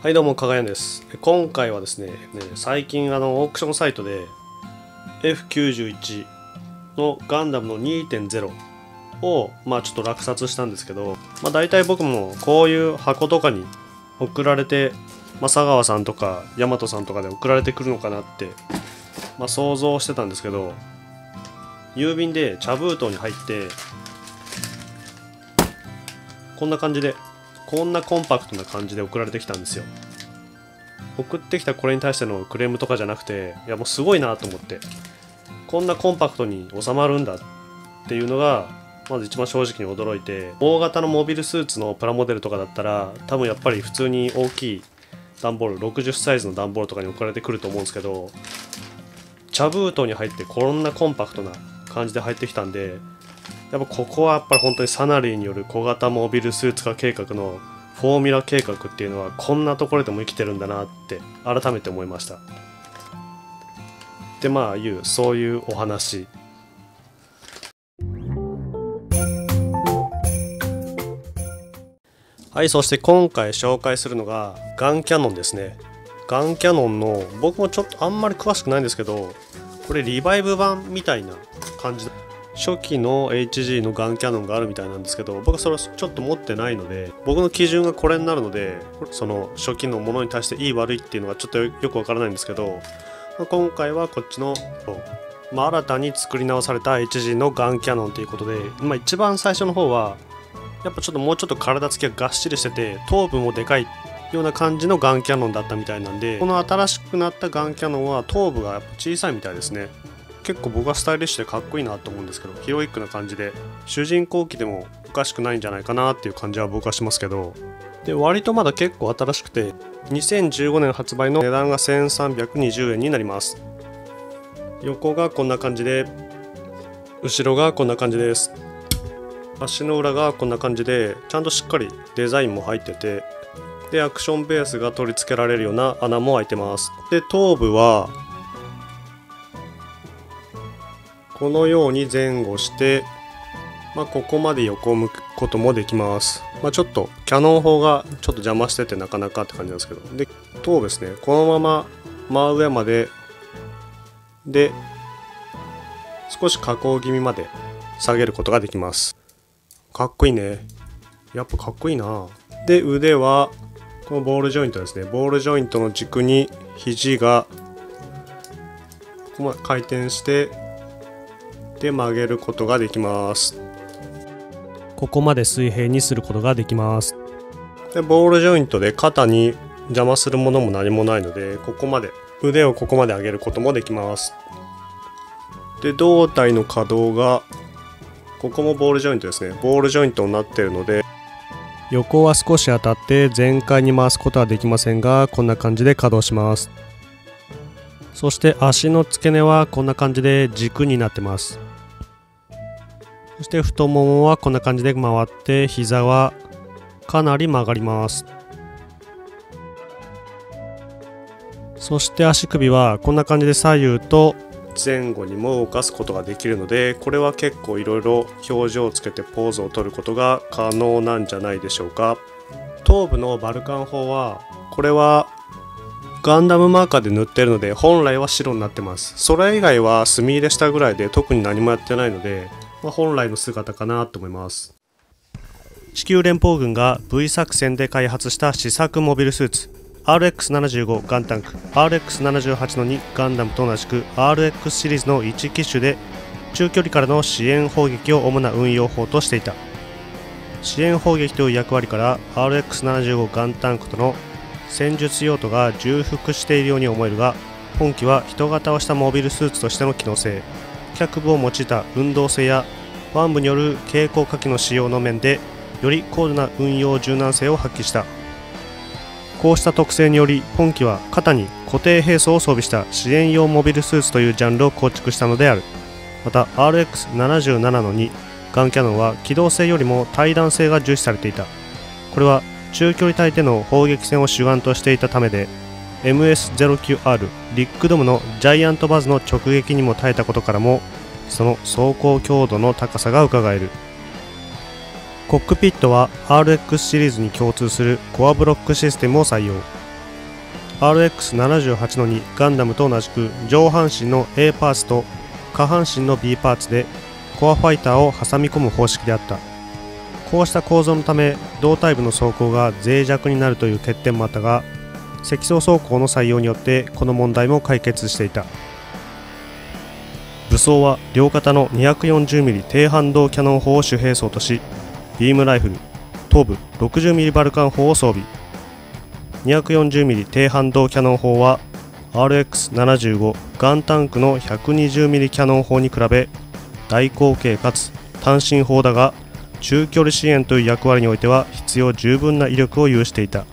はいどうも、かがやんです。今回はですね、最近オークションサイトで F91 のガンダムの 2.0 をちょっと落札したんですけど、大体僕もこういう箱とかに送られて、佐川さんとか大和さんとかで送られてくるのかなって、想像してたんですけど、郵便で茶封筒に入ってこんな感じで、こんなコンパクトな感じで送られてきたんですよ。送ってきたこれに対してのクレームとかじゃなくて、いやもうすごいなと思って、こんなコンパクトに収まるんだっていうのがまず一番正直に驚いて、大型のモビルスーツのプラモデルとかだったら多分やっぱり普通に大きい段ボール、60サイズの段ボールとかに送られてくると思うんですけど、茶封筒に入ってこんなコンパクトな感じで入ってきたんで、やっぱここはやっぱり本当にサナリーによる小型モビルスーツ化計画のフォーミュラ計画っていうのはこんなところでも生きてるんだなって改めて思いました。でそういうお話。はい、そして今回紹介するのがガンキャノンですね。ガンキャノンの、僕もちょっとあんまり詳しくないんですけど、これリバイブ版みたいな感じで、初期の HG のガンキャノンがあるみたいなんですけど、僕はそれちょっと持ってないので、僕の基準がこれになるので、その初期のものに対していい悪いっていうのがちょっとよくわからないんですけど、今回はこっちの、新たに作り直された HG のガンキャノンということで、一番最初の方はやっぱちょっともうちょっと体つきががっしりしてて、頭部もでかいような感じのガンキャノンだったみたいなんで、この新しくなったガンキャノンは頭部がやっぱ小さいみたいですね。結構僕はスタイリッシュでかっこいいなと思うんですけど、ヒロイックな感じで主人公機でもおかしくないんじゃないかなっていう感じは僕はしますけど、で割とまだ結構新しくて、2015年発売の値段が1320円になります。横がこんな感じで、後ろがこんな感じです。足の裏がこんな感じで、ちゃんとしっかりデザインも入ってて、でアクションベースが取り付けられるような穴も開いてます。で頭部はこのように前後して、ここまで横を向くこともできます。ちょっとキャノン砲がちょっと邪魔しててなかなかって感じなんですけど、で頭部ですね、このまま真上までで少し下降気味まで下げることができます。かっこいいね。やっぱかっこいいな。で腕はこのボールジョイントですね。ボールジョイントの軸に肘がここまで回転してで曲げることができます。ここまで水平にすることができます。でボールジョイントで肩に邪魔するものも何もないので、ここまで腕をここまで上げることもできます。で胴体の可動がここもボールジョイントですね。ボールジョイントになっているので、横は少し当たって全開に回すことはできませんが、こんな感じで稼働します。そして足の付け根はこんな感じで軸になってます。そして太ももはこんな感じで回って、膝はかなり曲がります。そして足首はこんな感じで左右と前後にも動かすことができるので、これは結構いろいろ表情をつけてポーズを取ることが可能なんじゃないでしょうか。頭部のバルカン砲は、これはガンダムマーカーで塗ってるので本来は白になってます。それ以外は墨入れしたぐらいで特に何もやってないので、本来の姿かなと思います。地球連邦軍が V 作戦で開発した試作モビルスーツ RX75 ガンタンク、 RX78 の2ガンダムと同じく RX シリーズの1機種で、中距離からの支援砲撃を主な運用法としていた。支援砲撃という役割から RX75 ガンタンクとの戦術用途が重複しているように思えるが、本機は人型をしたモビルスーツとしての機能性、脚部を用いた運動性や腕部による蛍光火器の使用の面でより高度な運用柔軟性を発揮した。こうした特性により本機は肩に固定兵装を装備した支援用モビルスーツというジャンルを構築したのである。また RX77 の2ガンキャノンは機動性よりも対弾性が重視されていた。これは中距離帯での砲撃戦を主眼としていたためで、 MS-09R リックドムのジャイアントバズの直撃にも耐えたことからも、その走行強度の高さがうかがえる。コックピットは RX シリーズに共通するコアブロックシステムを採用。RX78 の2ガンダムと同じく上半身の A パーツと下半身の B パーツでコアファイターを挟み込む方式であった。こうした構造のため同タイプの装甲が脆弱になるという欠点もあったが、積層装甲の採用によってこの問題も解決していた。武装は両肩の 240mm 低反動キャノン砲を主兵装とし、ビームライフル、頭部 60mm バルカン砲を装備。240mm 低反動キャノン砲は RX75 ガンタンクの 120mm キャノン砲に比べ大口径かつ単身砲だが、中距離支援という役割においては必要十分な威力を有していた。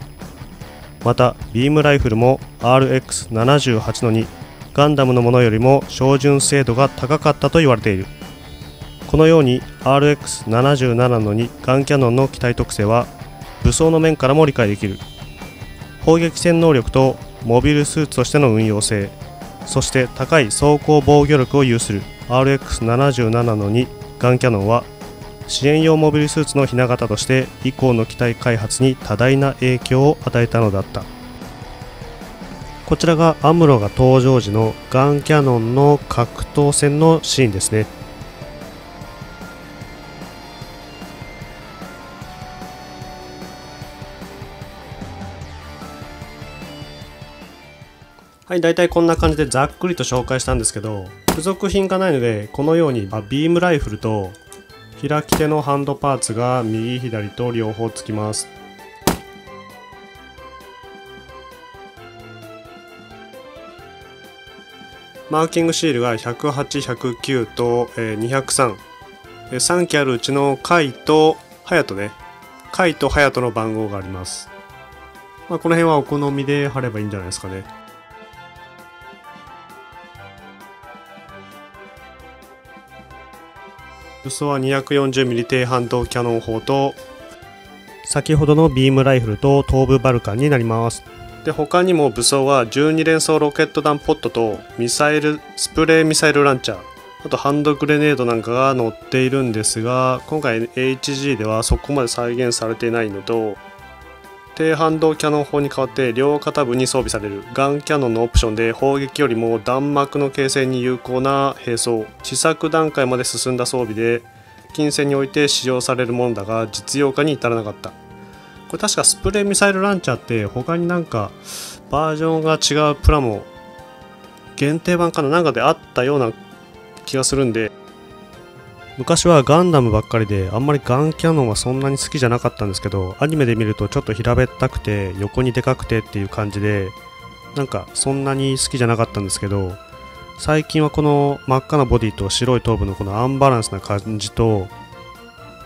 またビームライフルも RX78 の2ガンダムのものよりも照準精度が高かったと言われている。このように RX77 の2ガンキャノンの機体特性は武装の面からも理解できる。砲撃戦能力とモビルスーツとしての運用性、そして高い装甲防御力を有する RX77 の2ガンキャノンは支援用モビルスーツのひな形として以降の機体開発に多大な影響を与えたのだった。こちらがアムロが登場時のガンキャノンの格闘戦のシーンですね。はい、大体こんな感じでざっくりと紹介したんですけど、付属品がないのでこのようにビームライフルと開き手のハンドパーツが右左と両方つきます。マーキングシールが108、109と203、3機あるうちのカイとハヤトね、カイとハヤトの番号があります。この辺はお好みで貼ればいいんじゃないですかね。武装は 240mm 低反動キャノン砲と先ほどのビームライフルと頭部バルカンになります。で他にも武装は12連装ロケット弾ポットとスプレーミサイルランチャー、あとハンドグレネードなんかが載っているんですが、今回 HG ではそこまで再現されていないのと、低反動キャノン砲に代わって両肩部に装備されるガンキャノンのオプションで砲撃よりも弾幕の形成に有効な兵装、試作段階まで進んだ装備で近戦において使用されるものだが実用化に至らなかった。これ確かスプレーミサイルランチャーって他になんかバージョンが違うプラモ限定版かなんかであったような気がするんで、昔はガンダムばっかりであんまりガンキャノンはそんなに好きじゃなかったんですけど、アニメで見るとちょっと平べったくて横にでかくてっていう感じでなんかそんなに好きじゃなかったんですけど、最近はこの真っ赤なボディと白い頭部のこのアンバランスな感じと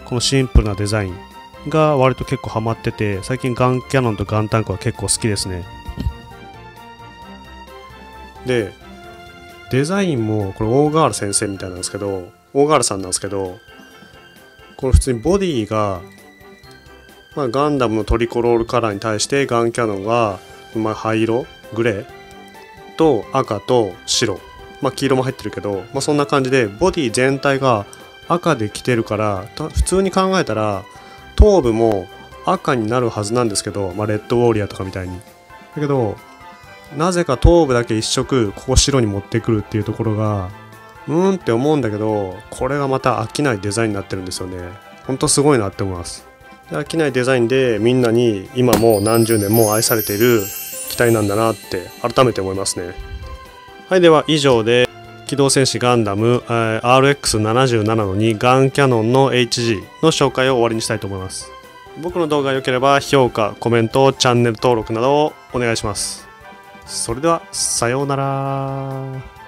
このシンプルなデザインが割と結構ハマってて、最近ガンキャノンとガンタンクは結構好きですね。でデザインもこれオーガール先生みたいなんですけど、オーガールさんなんですけど、これ普通にボディが、ガンダムのトリコロールカラーに対してガンキャノンが、灰色グレーと赤と白、黄色も入ってるけど、そんな感じでボディ全体が赤で着てるから、普通に考えたら頭部も赤になるはずなんですけど、レッドウォーリアーとかみたいにだけど、なぜか頭部だけ一色ここ白に持ってくるっていうところがって思うんだけど、これがまた飽きないデザインになってるんですよね。ほんとすごいなって思います。飽きないデザインでみんなに今も何十年も愛されている機体なんだなって改めて思いますね。はい、では以上で機動戦士ガンダム RX77 の2ガンキャノンの HG の紹介を終わりにしたいと思います。僕の動画が良ければ評価、コメント、チャンネル登録などをお願いします。それではさようなら。